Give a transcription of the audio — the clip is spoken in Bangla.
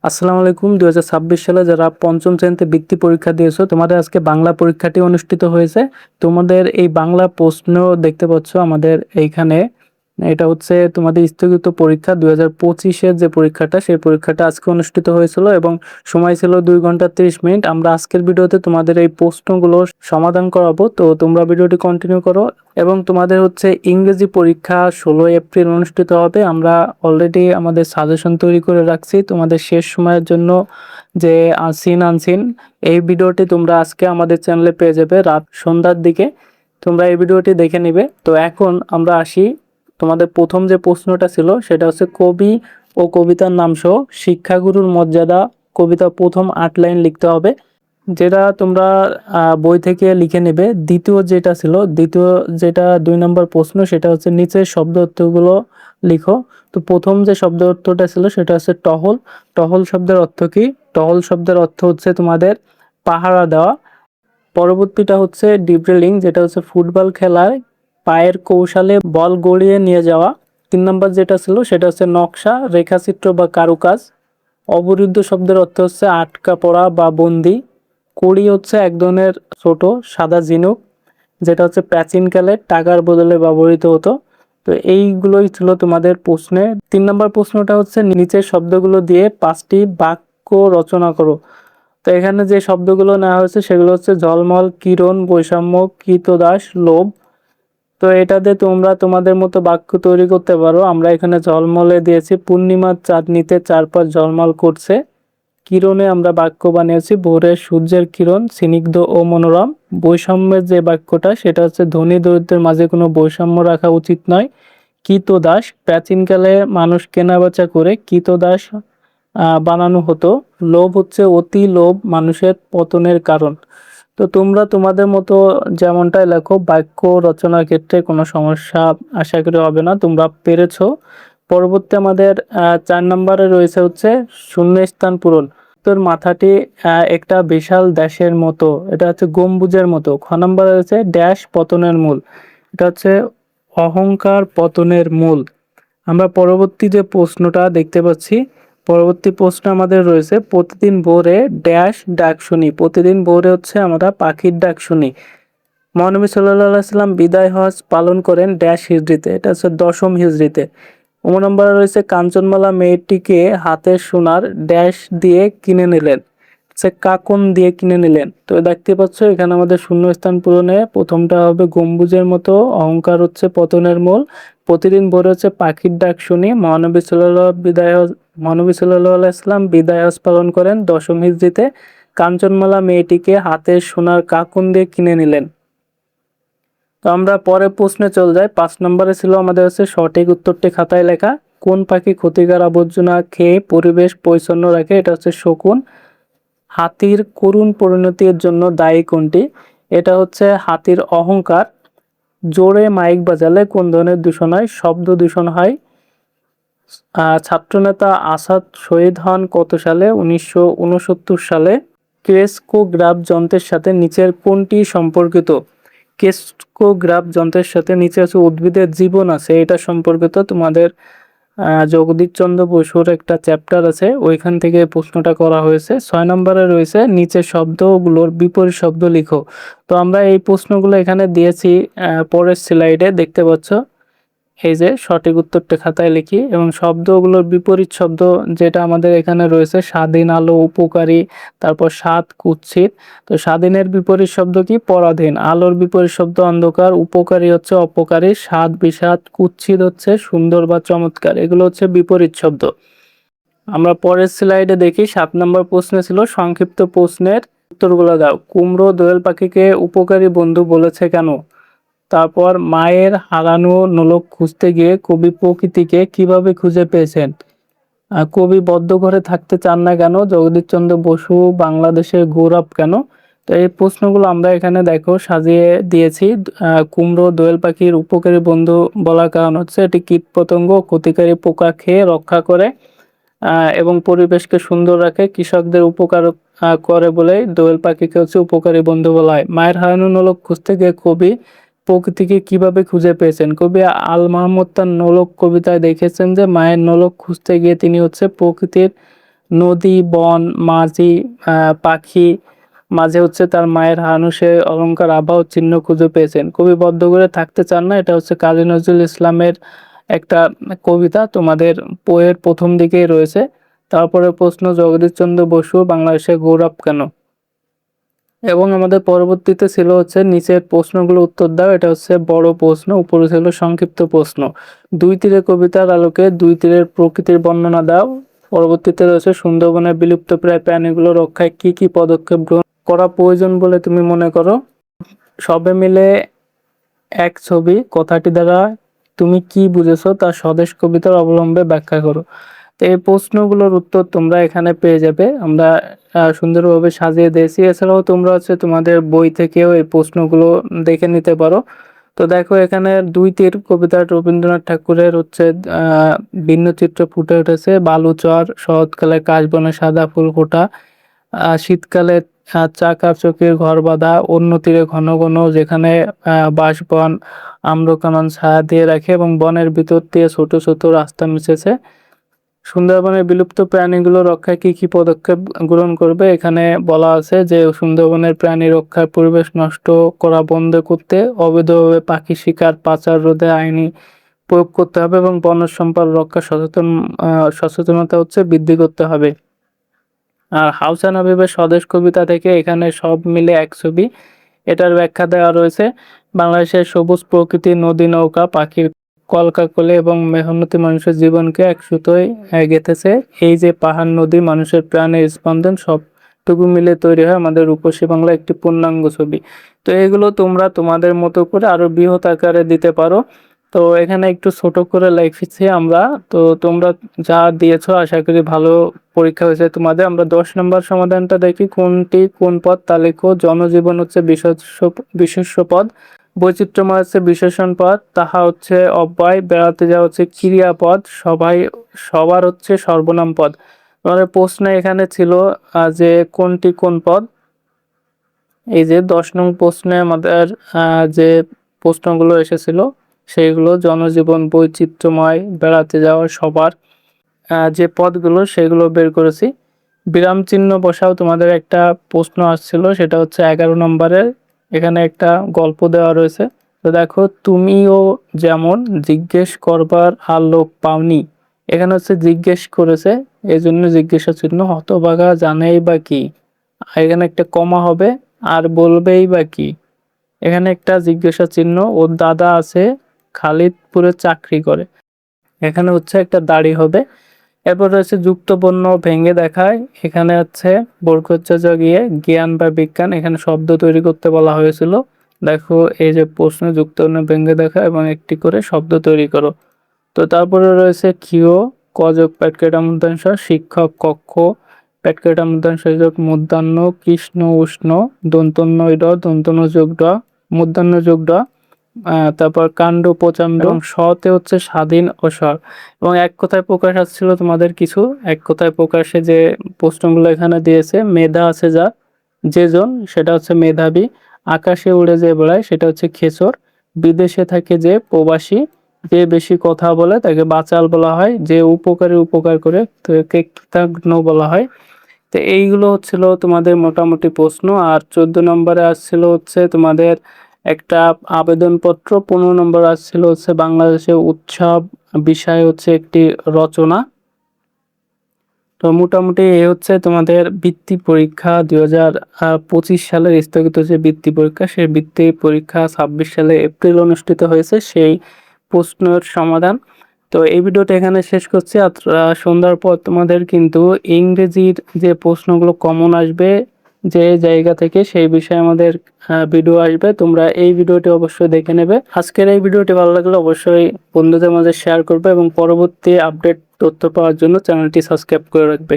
আসসালামু আলাইকুম। 2026 সালে যারা পঞ্চম শ্রেণীতে বৃত্তি পরীক্ষা দিয়েছো, তোমাদের আজকে বাংলা পরীক্ষাটি অনুষ্ঠিত হয়েছে। তোমাদের এই বাংলা প্রশ্ন দেখতে পাচ্ছ আমাদের এইখানে। এটা হচ্ছে তোমাদের স্থগিত পরীক্ষা 2025-এর যে পরীক্ষাটা, সেই পরীক্ষাটা আজকে অনুষ্ঠিত হয়েছিল এবং সময় ছিল 2 ঘন্টা 30 মিনিট। আমরা আজকের ভিডিওতে তোমাদের এই প্রশ্নগুলো সমাধান করাবো, তো তোমরা ভিডিওটি কন্টিনিউ করো। এবং তোমাদের হচ্ছে ইংরেজি পরীক্ষা 16 এপ্রিল অনুষ্ঠিত হবে। আমরা অলরেডি আমাদের সাজেশন তৈরি করে রাখছি তোমাদের শেষ সময়ের জন্য, যে সিন আনসিন এই ভিডিওটি তোমরা আজকে আমাদের চ্যানেলে পেয়ে যাবে রাত সন্ধ্যার দিকে। তোমরা এই ভিডিওটি দেখে নিবে। তো এখন আমরা আসি, তোমাদের প্রথম যে প্রশ্নটা ছিল সেটা হচ্ছে কবি ও কবিতার নাম সহ শিক্ষাগুরুর মর্যাদা কবিতা প্রথম 8 লাইন লিখতে হবে, যেটা তোমরা বই থেকে লিখে নেবে। দ্বিতীয় যেটা 2 নম্বর প্রশ্ন, সেটা হচ্ছে নিচের শব্দ অর্থগুলো লিখো। তো প্রথম যে শব্দ অর্থটা ছিল সেটা হচ্ছে টহল। টহল শব্দের অর্থ কি? টহল শব্দের অর্থ হচ্ছে তোমাদের পাহারা দেওয়া। পরবর্তীটা হচ্ছে ডিব্রেলিং, যেটা হচ্ছে ফুটবল খেলায় পায়ের কৌশলে বল গড়িয়ে নিয়ে যাওয়া। 3 নম্বর যেটা ছিল সেটা হচ্ছে নকশা, রেখাচিত্র বা কারুকাজ। অবরুদ্ধ শব্দের অর্থ হচ্ছে আটকা পড়া বা বন্দি। কড়ি হচ্ছে এক ধরনের ছোট সাদা ঝিনুক, যেটা হচ্ছে প্রাচীনকালে টাকার বদলে ব্যবহৃত হতো। তো এইগুলোই ছিল তোমাদের প্রশ্নে। 3 নম্বর প্রশ্নটা হচ্ছে নিচের শব্দগুলো দিয়ে 5টি বাক্য রচনা করো। তো এখানে যে শব্দগুলো নেওয়া হয়েছে সেগুলো হচ্ছে ঝলমল, কিরণ, বৈষম্য, কৃতদাস, লোভ। তো এটাতে তোমরা তোমাদের মতো বাক্য তৈরি করতে পারো। আমরা এখানে ঝলমলে দিয়েছি পূর্ণিমার চাঁদনিতে চারপাশ ঝলমল করছে। কিরণে আমরা বাক্য বানিয়েছি ভোরের সূর্যের কিরণ স্নিগ্ধ ও মনোরম। বৈষম্যের যে বাক্যটা সেটা হচ্ছে ধনী দরিদ্রের মাঝে কোনো বৈষম্য রাখা উচিত নয়। কৃতদাস, প্রাচীনকালে মানুষ কেনাবেচা করে কৃতদাস বানানো হতো। লোভ হচ্ছে অতি লোভ মানুষের পতনের কারণ। তো তোমরা তোমাদের মতো যেমনটাই লেখো, বাক্য রচনার ক্ষেত্রে কোনো সমস্যা আশা করি হবে না, তোমরা পেরেছো। পরবর্তী আমাদের 4 নম্বরে রয়েছে হচ্ছে শূন্যস্থান পূরণ। তোর মাথাটি একটা বিশাল দেশের মতো, এটা হচ্ছে গম্বুজের মতো। খ নম্বরে রয়েছে ড্যাশ পতনের মূল, এটা হচ্ছে অহংকার পতনের মূল। আমরা পরবর্তী যে প্রশ্নটা দেখতে পাচ্ছি, পরবর্তী প্রশ্ন আমাদের রয়েছে প্রতিদিন ভোরে ড্যাশ ডাক শুনি। প্রতিদিন ভোরে হচ্ছে আমরা পাখির ডাক শুনি। মহানবী সাল্লাল্লাহু আলাইহি সাল্লাম বিদায় হজ পালন করেন ড্যাশ হিজরিতে, এটা হচ্ছে 10ম হিজরিতে। 9 নম্বরে রয়েছে কাঞ্চনমালা মেয়েটিকে হাতের সোনার ড্যাশ দিয়ে কিনে নিলেন, হচ্ছে কাকন দিয়ে কিনে নিলেন। তো দেখতে পাচ্ছ এখানে আমাদের শূন্যস্থান পূরণে প্রথমটা হবে গম্বুজের মতো, অহংকার হচ্ছে পতনের মূল, প্রতিদিন ভোরে হচ্ছে পাখির ডাক শুনি, মহানবী সাল্লাল্লাহু আলাইহি সাল্লাম বিদায় হজ পালন করেন 10ম হিজরিতে, কাঞ্চনমালা মেয়েটিকে হাতের সোনার কাকন দিয়ে কিনে নিলেন। তো আমরা পরের প্রশ্নে চলে যাই। 5 নম্বরে ছিল আমাদের হচ্ছে সঠিক উত্তরটি খাতায় লেখা। কোন পাখি ক্ষতিকর আবর্জনা খেয়ে পরিবেশ পরিচ্ছন্ন রাখে? এটা হচ্ছে শকুন। হাতির করুণ পরিণতির জন্য দায়ী কোনটি? এটা হচ্ছে হাতির অহংকার। জোরে মাইক বাজালে কোন ধরনের দূষণ হয়? শব্দ দূষণ হয়। ছাত্রনেতা আসাদ শহীদ হন কত সালে? 1969 সালে। ক্রেস্কোগ্রাফ যন্ত্রের সাথে নিচের কোনটি সম্পর্কিত? ক্রেস্কোগ্রাফ যন্ত্রের সাথে নিচে আছে উদ্ভিদের জীবন আছে, এটা সম্পর্কিত। তোমাদের জগদীশচন্দ্র বসুর একটা চ্যাপ্টার আছে, ওইখান থেকে প্রশ্নটা করা হয়েছে। 6 নম্বরে রয়েছে নিচের শব্দগুলোর বিপরীত শব্দ লিখো। তো আমরা এই প্রশ্নগুলো এখানে দিয়েছি, পরের স্লাইডে দেখতে পাচ্ছ। এই যে সঠিক উত্তরটা খাতায় লিখি এবং শব্দগুলোর বিপরীত শব্দ যেটা আমাদের এখানে রয়েছে স্বাধীন, আলো, উপকারী, তারপর স্বাদ, কুৎসিত। তো স্বাধীনের বিপরীত শব্দ কি? পরাধীন। আলোর বিপরীত শব্দ অন্ধকার, উপকারী হচ্ছে অপকারী, স্বাদ বিষাদ, কুৎসিত হচ্ছে সুন্দর বা চমৎকার। এগুলো হচ্ছে বিপরীত শব্দ। আমরা পরের স্লাইডে দেখি 7 নম্বর প্রশ্নে ছিল সংক্ষিপ্ত প্রশ্নের উত্তরগুলো দাও। কুমড়ো দোয়েল পাখিকে উপকারী বন্ধু বলেছে কেন? তারপর মায়ের হারানো নোলক খুঁজতে গিয়ে কবি প্রকৃতিকে কিভাবে খুঁজে পেয়েছেন? কবি বদ্ধ ঘরে থাকতে চান না কেন? জগদীশচন্দ্র বসু বাংলাদেশের গৌরব কেন? তো এই প্রশ্নগুলো আমরা এখানে দেখো সাজিয়ে দিয়েছি। কুমড়ো দোয়েল পাখির উপকারী বন্ধু বলার কারণ হচ্ছে এটি কীটপতঙ্গ ক্ষতিকারী পোকা খেয়ে রক্ষা করে এবং পরিবেশকে সুন্দর রাখে, কৃষকদের উপকার করে বলে দোয়েল পাখিকে হচ্ছে উপকারী বন্ধু বলা হয়। মায়ের হারানো নোলক খুঁজতে গিয়ে কবি প্রকৃতিকে কিভাবে খুঁজে পেয়েছেন? কবি আল মাহমুদ তার নোলক কবিতায় দেখেছেন যে মায়ের নোলক খুঁজতে গিয়ে তিনি হচ্ছে প্রকৃতির নদী, বন, মাঝি, পাখি, মাঝে হচ্ছে তার মায়ের হারানো সে অলংকার আভা ও চিহ্ন খুঁজে পেয়েছেন। কবি বদ্ধ করে থাকতে চান না, এটা হচ্ছে কাজী নজরুল ইসলামের একটা কবিতা, তোমাদের বইয়ের প্রথম দিকেই রয়েছে। তারপরে প্রশ্ন, জগদীশচন্দ্র বসু বাংলাদেশের গৌরব কেন? এবং আমাদের পরবর্তীতে ছিল হচ্ছে নিচের প্রশ্নগুলো উত্তর দাও, এটা হচ্ছে বড় প্রশ্ন, উপরে ছিল সংক্ষিপ্ত প্রশ্ন। দুই তীরের কবিতার আলোকে দুই তীরের প্রকৃতির বর্ণনা দাও। পরবর্তীতে রয়েছে সুন্দরবনের বিলুপ্তপ্রায় প্রাণীগুলো রক্ষায় কি কি পদক্ষেপ গ্রহণ করা প্রয়োজন বলে তুমি মনে করো? সবে মিলে এক ছবি কথাটি দ্বারা তুমি কি বুঝেছো তা স্বদেশ কবিতার অবলম্বে ব্যাখ্যা করো। তো এই প্রশ্নগুলোর উত্তর তোমরা এখানে পেয়ে যাবে, আমরা সুন্দরভাবে সাজিয়ে দিয়েছি। এছাড়াও তোমরা হচ্ছে তোমাদের বই থেকেও এই প্রশ্নগুলো দেখে নিতে পারো। তো দেখো এখানে দুই তীর কবিতা রবীন্দ্রনাথ ঠাকুরের হচ্ছে ভিন্ন চিত্র ফুটে উঠেছে। বালুচর, শরৎকালে কাশবনে সাদা ফুল ফোটা, শীতকালে চাকাচৌকির ঘর বাঁধা, অন্য তীরে ঘন ঘন যেখানে বাঁশবন আম্রকানন ছায়া দিয়ে রাখে এবং বনের ভিতর দিয়ে ছোট ছোট রাস্তা মিশেছে। সুন্দরবনের বিলুপ্ত প্রাণীগুলো রক্ষায় কি কি পদক্ষেপ গ্রহণ করবে? এখানে বলা আছে যে সুন্দরবনের প্রাণী রক্ষার, পরিবেশ নষ্ট করা বন্ধ করতে, অবৈধভাবে পাখি শিকার, পাচার রোধে আইনি প্রয়োগ করতে হবে এবং বন্য সম্পদ রক্ষা সচেতনতা হচ্ছে বৃদ্ধি করতে হবে। আর হাউসান হাবিবের স্বদেশ কবিতা থেকে এখানে সব মিলে এক ছবি, এটার ব্যাখ্যা দেওয়া রয়েছে। বাংলাদেশের সবুজ প্রকৃতি, নদী, নৌকা, পাখির কলকাকলি এবং মেহনতি মানুষের জীবনকে এক সুতোয় গেঁথেছে। এই যে পাহাড়, নদী, মানুষের প্রাণের স্পন্দন, সবটুকু মিলে তৈরি হয় আমাদের রূপসী বাংলা একটি পূর্ণাঙ্গ ছবি। তো এগুলো তোমরা তোমাদের মতো করে আরো বৃহৎ আকারে দিতে পারো। তো এখানে একটু ছোট করে লিখেছি আমরা। তো তোমরা যা দিয়েছো আশা করি ভালো পরীক্ষা হয়েছে তোমাদের। আমরা 10 নম্বর সমাধানটা দেখি, কোনটি কোন পদ তা লেখো। জনজীবন হচ্ছে বিশেষ্য পদ, বৈচিত্র্যময় হচ্ছে বিশেষণ পদ, তাহা হচ্ছে অব্যয়, বেড়াতে যাওয়া হচ্ছে ক্রিয়াপদ, সবাই সবার হচ্ছে সর্বনাম পদ। আমাদের প্রশ্ন এখানে ছিল যে কোনটি কোন পদ। এই যে 10 নং প্রশ্নে আমাদের যে প্রশ্নগুলো এসেছিল সেইগুলো জনজীবন, বৈচিত্র্যময়, বেড়াতে যাওয়া, সবার যে পদগুলো সেগুলো বের করেছি। বিরাম চিহ্ন বসাও তোমাদের একটা প্রশ্ন আসছিল, সেটা হচ্ছে 11 নম্বরের। এখানে একটা গল্প দেওয়া রয়েছে। তো দেখো, তুমিও যেমন জিজ্ঞেস করবার আর লোক পাওনি, এখানে হচ্ছে জিজ্ঞেস করেছে, এই জন্য জিজ্ঞাসা চিহ্ন। হতভাগা জানেই বা কি, এখানে একটা কমা হবে, আর বলবেই বা কি, এখানে একটা জিজ্ঞাসা চিহ্ন। ওর দাদা আছে খালিদপুরে চাকরি করে, এখানে হচ্ছে একটা দাড়ি হবে। এরপর রয়েছে যুক্ত বর্ণ ভেঙে দেখায়, এখানে হচ্ছে বরকত গিয়ে জ্ঞান বা বিজ্ঞান, এখানে শব্দ তৈরি করতে বলা হয়েছিল। দেখো এই যে প্রশ্ন, যুক্ত বর্ণ ভেঙে দেখা এবং একটি করে শব্দ তৈরি করো। তো তারপরে রয়েছে ক্ষিয়, কযোগ পেটকেটা মূর্ধন্য, শিক্ষক কক্ষ, পেটকেটা মূর্ধন্য যোগ মূর্ধন্য, কৃষ্ণ উষ্ণ, দন্তন্য ড, দন্তন্য যোগ ড, মূর্ধন্য যোগ ড, তারপর কাণ্ড প্রচণ্ড এবং সতে হচ্ছে স্বাধীন ও স্বর। এবং এক কথায় প্রকাশ আসছিল তোমাদের কিছু, এক কথায় প্রকাশে যে প্রশ্নগুলো এখানে দিয়েছে, মেধা আছে যা, যেজন সেটা হচ্ছে মেধাবী, আকাশে উড়ে যে বেড়ায় সেটা হচ্ছে খেচর, বিদেশে থাকে যে প্রবাসী, যে বেশি কথা বলে তাকে বাচাল বলা হয়, যে উপকারী উপকার করে তাকে কৃতজ্ঞ বলা হয়। তো এইগুলো হচ্ছিল তোমাদের মোটামুটি প্রশ্ন। আর 14 নম্বরে আসছিল হচ্ছে তোমাদের একটা আবেদনপত্র, 15 নম্বর আসছিল হচ্ছে বাংলাদেশের উৎসব বিষয় হচ্ছে একটি রচনা। তো মোটামুটি এই হচ্ছে তোমাদের বৃত্তি পরীক্ষা 2025 সালের স্থগিত যে বৃত্তি পরীক্ষা, সেই বৃত্তি পরীক্ষা 26 সালে এপ্রিল অনুষ্ঠিত হয়েছে, সেই প্রশ্নের সমাধান। তো এই ভিডিওটা এখানে শেষ করছি। আর সন্ধ্যার পর তোমাদের কিন্তু ইংরেজির যে প্রশ্নগুলো কমন আসবে যে জায়গা থেকে, সেই বিষয়ে আমাদের ভিডিও আসবে, তোমরা এই ভিডিওটি অবশ্যই দেখে নেবে। আজকের এই ভিডিওটি ভালো লাগলে অবশ্যই বন্ধুদের মাঝে শেয়ার করবে এবং পরবর্তী আপডেট তথ্য পাওয়ার জন্য চ্যানেলটি সাবস্ক্রাইব করে রাখবে।